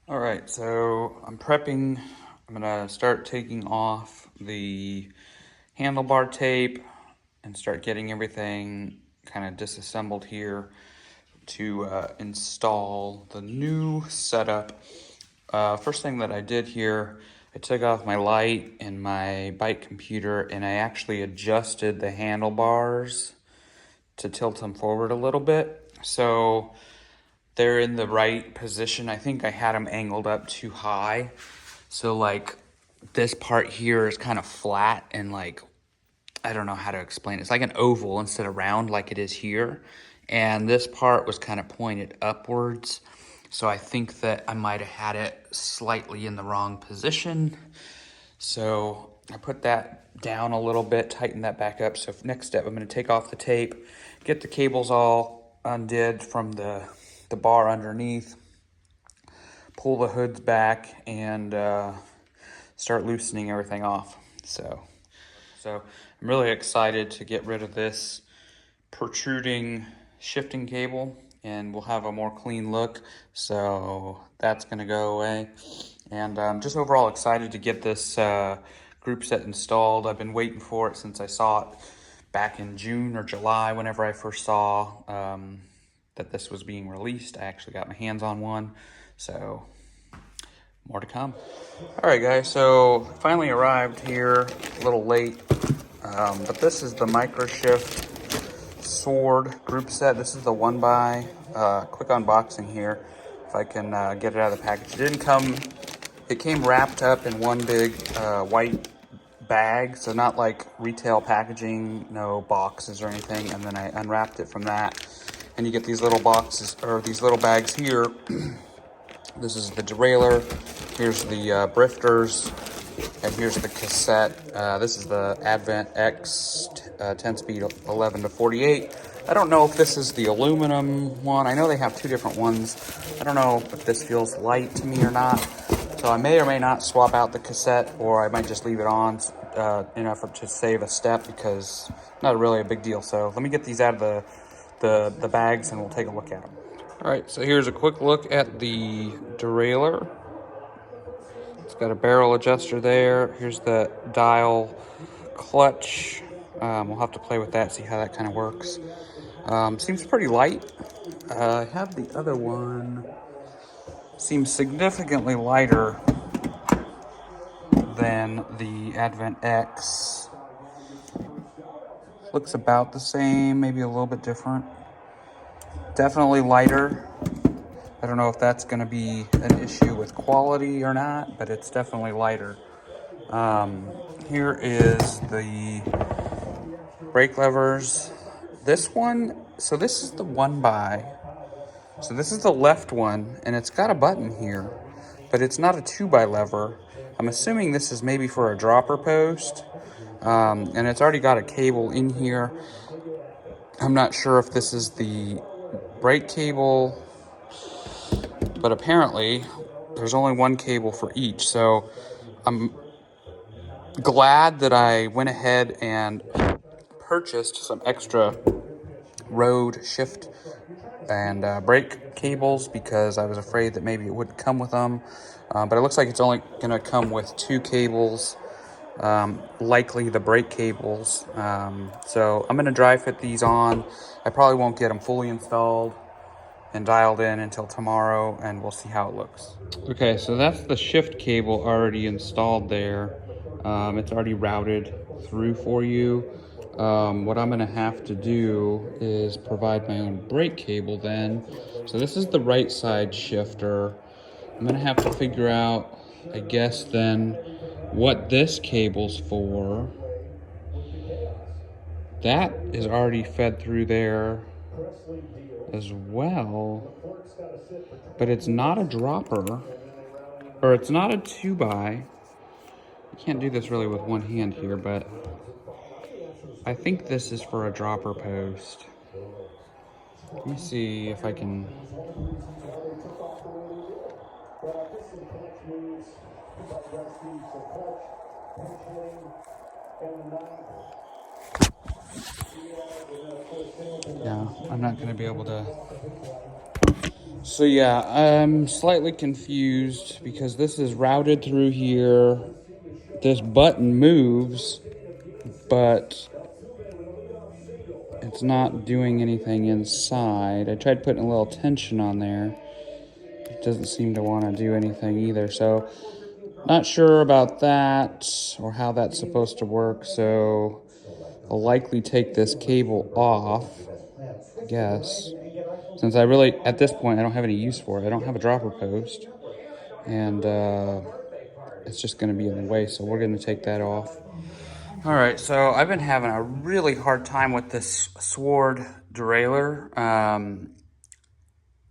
All right, so I'm prepping. I'm gonna start taking off the handlebar tape and start getting everything kind of disassembled here to install the new setup. First thing that I did here, I took off my light and my bike computer and I actually adjusted the handlebars to tilt them forward a little bit. So they're in the right position. I think I had them angled up too high. So like this part here is kind of flat and like, I don't know how to explain it. It's like an oval instead of round like it is here. And this part was kind of pointed upwards. So I think that I might have had it slightly in the wrong position. So I put that down a little bit, tighten that back up. So next step, I'm gonna take off the tape, get the cables all undid from the bar underneath, pull the hoods back, and start loosening everything off. So I'm really excited to get rid of this protruding shifting cable, and we'll have a more clean look. So that's gonna go away. And I'm just overall excited to get this group set installed. I've been waiting for it since I saw it back in June or July, whenever I first saw that this was being released. I actually got my hands on one, so more to come. All right, guys, so finally arrived here, a little late, but this is the Microshift sword group set. This is the 1x. Quick unboxing here, if I can get it out of the package. It came wrapped up in one big white bag, so not like retail packaging, no boxes or anything, and then I unwrapped it from that. And you get these little boxes, or these little bags here. This is the derailleur, here's the brifters, and here's the cassette. This is the Advent X 10-speed 11 to 48. I don't know if this is the aluminum one. I know they have two different ones. I don't know if this feels light to me or not. So I may or may not swap out the cassette, or I might just leave it on in an effort to save a step, because not really a big deal. So let me get these out of the bags and we'll take a look at them. All right, so here's a quick look at the derailleur. It's got a barrel adjuster there. Here's the dial clutch. We'll have to play with that, see how that kind of works. Seems pretty light. I have the other one. Seems significantly lighter than the Advent X. Looks about the same, maybe a little bit different. Definitely lighter. I don't know if that's going to be an issue with quality or not, but it's definitely lighter. Here is the brake levers. This one, so this is the 1x. So this is the left one, and it's got a button here, but it's not a 2x lever. I'm assuming this is maybe for a dropper post, and it's already got a cable in here. I'm not sure if this is the brake cable, but apparently there's only one cable for each. So I'm glad that I went ahead and purchased some extra road shift and brake cables, because I was afraid that maybe it wouldn't come with them. But it looks like it's only going to come with two cables, likely the brake cables. So I'm going to dry fit these on. I probably won't get them fully installed and dialed in until tomorrow, and we'll see how it looks. Okay, so that's the shift cable already installed there. It's already routed through for you. What I'm gonna have to do is provide my own brake cable then. So this is the right side shifter. I'm gonna have to figure out, I guess then, what this cable's for. That is already fed through there as well, but it's not a dropper, or it's not a 2x. You can't do this really with one hand here, but I think this is for a dropper post. Let me see if I can. No, I'm not going to be able to So yeah, I'm slightly confused because this is routed through here. This button moves, but it's not doing anything inside. I tried putting a little tension on there. It doesn't seem to want to do anything either. So not sure about that or how that's supposed to work. So I'll likely take this cable off, I guess. Since I really, at this point, I don't have any use for it. I don't have a dropper post. And it's just going to be in the way. So we're going to take that off. All right, so I've been having a really hard time with this Sword derailleur.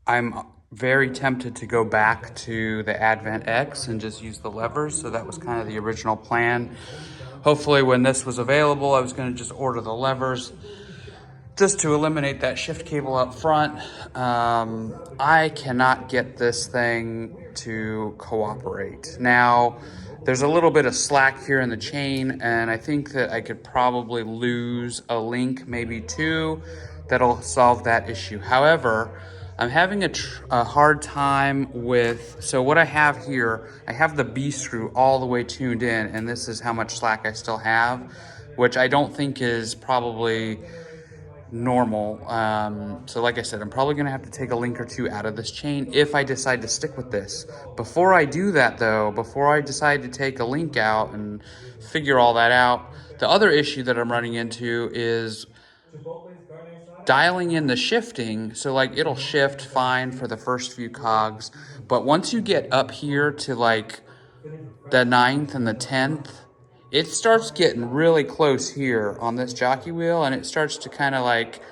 I'm very tempted to go back to the Advent X and just use the levers. So that was kind of the original plan. Hopefully when this was available, I was going to just order the levers just to eliminate that shift cable up front. I cannot get this thing to cooperate. Now, there's a little bit of slack here in the chain, and I think that I could probably lose a link, maybe two, that'll solve that issue. However, I'm having a hard time with, so what I have here, I have the B screw all the way tuned in, and this is how much slack I still have, which I don't think is probably normal. So like I said, I'm probably gonna have to take a link or two out of this chain if I decide to stick with this. Before I do that though, before I decide to take a link out and figure all that out, the other issue that I'm running into is dialing in the shifting. So like it'll shift fine for the first few cogs, but once you get up here to like the 9th and the 10th, it starts getting really close here on this jockey wheel, and it starts to kind of like,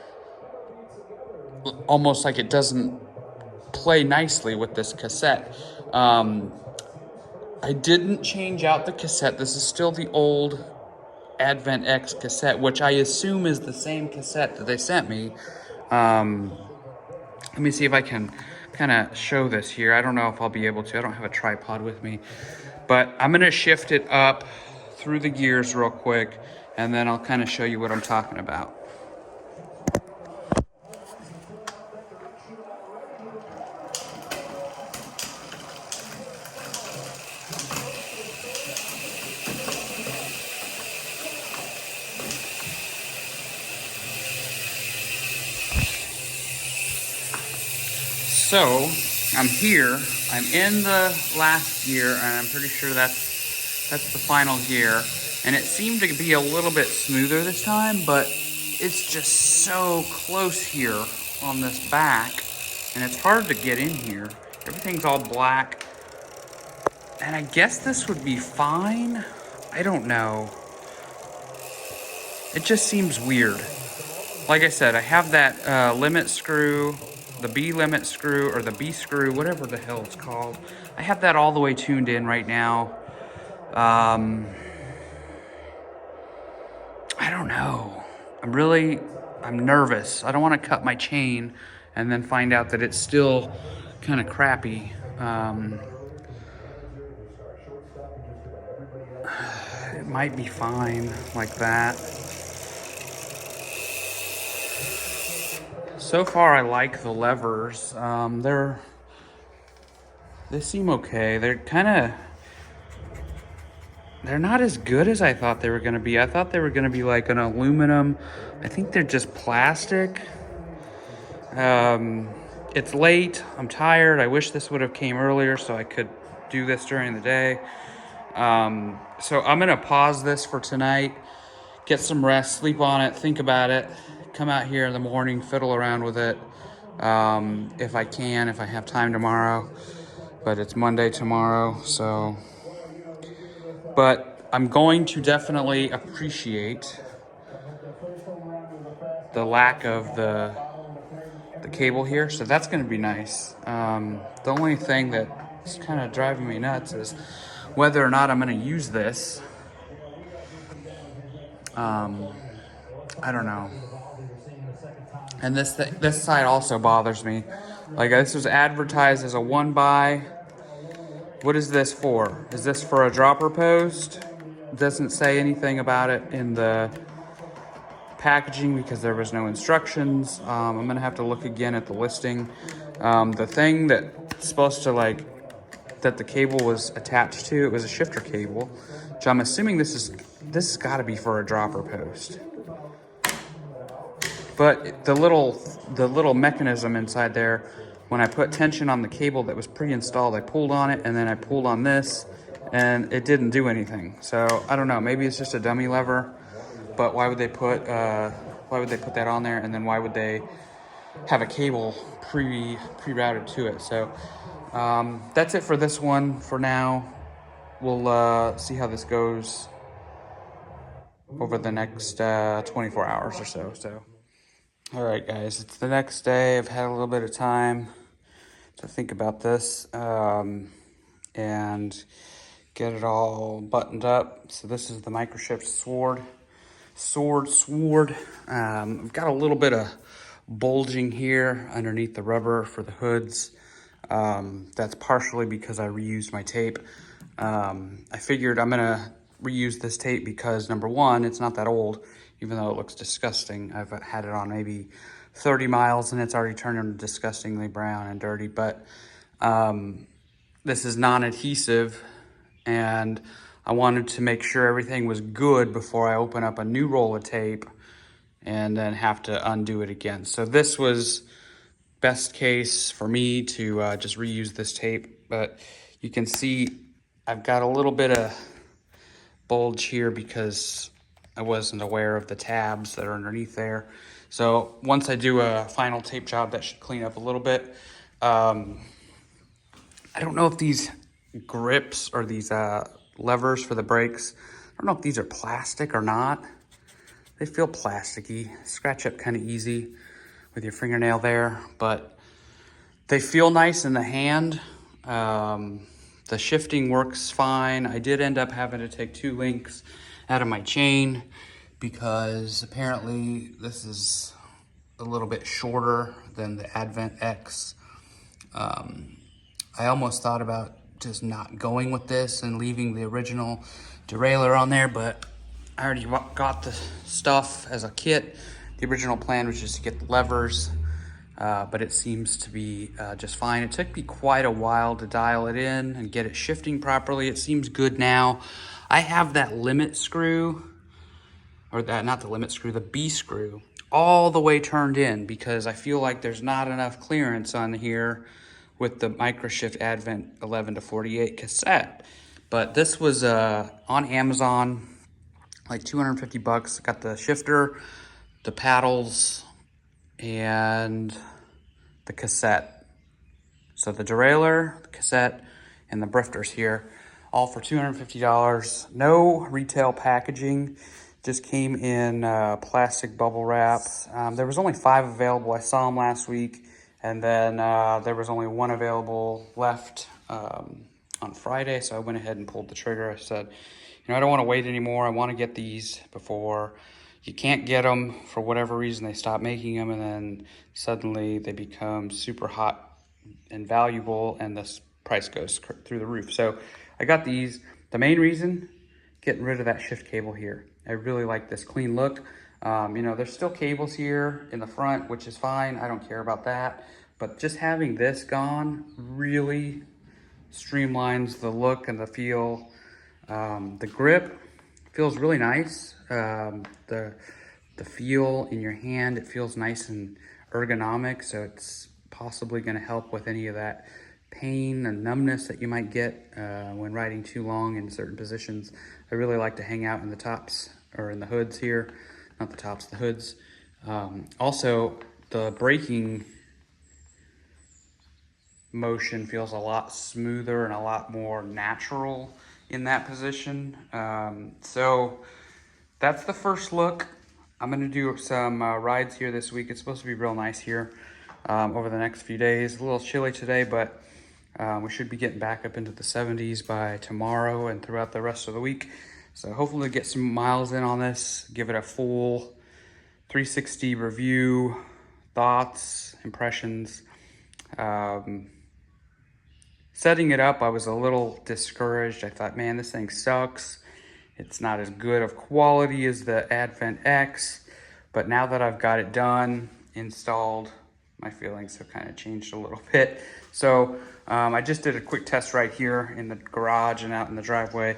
almost like it doesn't play nicely with this cassette. I didn't change out the cassette. This is still the old Advent X cassette, which I assume is the same cassette that they sent me. Let me see if I can kind of show this here. I don't know if I'll be able to. I don't have a tripod with me. But I'm going to shift it up through the gears real quick, and then I'll kind of show you what I'm talking about. So I'm here, I'm in the last gear, and I'm pretty sure that's the final gear. And it seemed to be a little bit smoother this time, but it's just so close here on this back, and it's hard to get in here. Everything's all black. And I guess this would be fine. I don't know. It just seems weird. Like I said, I have that limit screw, the B limit screw, or the B screw, whatever the hell it's called. I have that all the way tuned in right now. I don't know. I'm nervous. I don't want to cut my chain and then find out that it's still kind of crappy. It might be fine like that. So far, I like the levers. They seem okay. They're not as good as I thought they were gonna be. I thought they were gonna be like an aluminum. I think they're just plastic. It's late. I'm tired. I wish this would have came earlier so I could do this during the day. So I'm gonna pause this for tonight, get some rest, sleep on it, think about it, come out here in the morning, fiddle around with it. If I can, if I have time tomorrow, but it's Monday tomorrow, so. But I'm going to definitely appreciate the lack of the cable here, so that's going to be nice. The only thing that's kind of driving me nuts is whether or not I'm going to use this. I don't know. And this side also bothers me. Like, this was advertised as a 1x. What is this for? Is this for a dropper post? It doesn't say anything about it in the packaging because there was no instructions. I'm gonna have to look again at the listing The thing that's supposed to like, that the cable was attached to, it was a shifter cable, which I'm assuming this has got to be for a dropper post. But the little mechanism inside there, when I put tension on the cable that was pre-installed, I pulled on it and then I pulled on this and it didn't do anything. So I don't know, maybe it's just a dummy lever, but why would they put that on there, and then why would they have a cable pre-routed to it? So that's it for this one for now. We'll see how this goes over the next 24 hours or so. All right, guys, it's the next day. I've had a little bit of time to think about this and get it all buttoned up. So this is the Microshift sword. I've got a little bit of bulging here underneath the rubber for the hoods. That's partially because I reused my tape. I figured I'm gonna reuse this tape because, number one, it's not that old, even though it looks disgusting. I've had it on maybe 30 miles and it's already turned disgustingly brown and dirty, but this is non-adhesive and I wanted to make sure everything was good before I open up a new roll of tape and then have to undo it again. So this was best case for me to just reuse this tape, but you can see I've got a little bit of bulge here because I wasn't aware of the tabs that are underneath there. So once I do a final tape job, that should clean up a little bit. I don't know if these grips or these levers for the brakes, I don't know if these are plastic or not. They feel plasticky, scratch up kind of easy with your fingernail there, but they feel nice in the hand. The shifting works fine. I did end up having to take 2 links out of my chain because apparently this is a little bit shorter than the Advent X. I almost thought about just not going with this and leaving the original derailleur on there, but I already got the stuff as a kit. The original plan was just to get the levers, but it seems to be just fine. It took me quite a while to dial it in and get it shifting properly. It seems good now. I have that limit screw, or that, not the limit screw, the B screw, all the way turned in because I feel like there's not enough clearance on here with the Microshift Advent 11 to 48 cassette. But this was on Amazon, like 250 bucks. Got the shifter, the paddles, and the cassette. So the derailleur, the cassette, and the brifters here, all for $250. No retail packaging, just came in plastic bubble wrap. There was only 5 available. I saw them last week, and then there was only 1 available left on Friday, so I went ahead and pulled the trigger. I said, I don't want to wait anymore. I want to get these before you can't get them for whatever reason. They stop making them, and then suddenly they become super hot and valuable, and the price goes through the roof. So I got these. The main reason, getting rid of that shift cable here. I really like this clean look. There's still cables here in the front, which is fine. I don't care about that. But just having this gone really streamlines the look and the feel. The grip feels really nice. The feel in your hand, it feels nice and ergonomic, so it's possibly going to help with any of that pain and numbness that you might get when riding too long in certain positions. I really like to hang out in the tops, or in the hoods here, not the tops, the hoods. Also, the braking motion feels a lot smoother and a lot more natural in that position. So that's the first look. I'm gonna do some rides here this week. It's supposed to be real nice here over the next few days. A little chilly today, but we should be getting back up into the 70s by tomorrow and throughout the rest of the week. So hopefully get some miles in on this, give it a full 360 review, thoughts, impressions. Setting it up, I was a little discouraged. I thought, man, this thing sucks. It's not as good of quality as the Advent X. But now that I've got it done, installed, my feelings have kind of changed a little bit. So I just did a quick test right here in the garage and out in the driveway,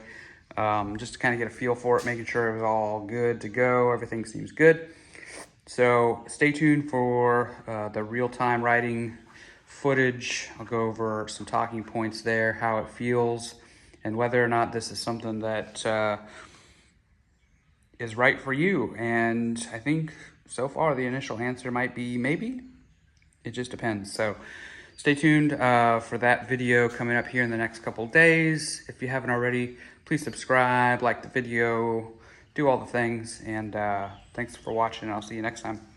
just to kind of get a feel for it, making sure it was all good to go. Everything seems good. So stay tuned for the real-time writing footage. I'll go over some talking points there, how it feels, and whether or not this is something that is right for you. And I think so far the initial answer might be maybe. It just depends. So stay tuned for that video coming up here in the next couple days. If you haven't already, please subscribe, like the video, do all the things. And thanks for watching. I'll see you next time.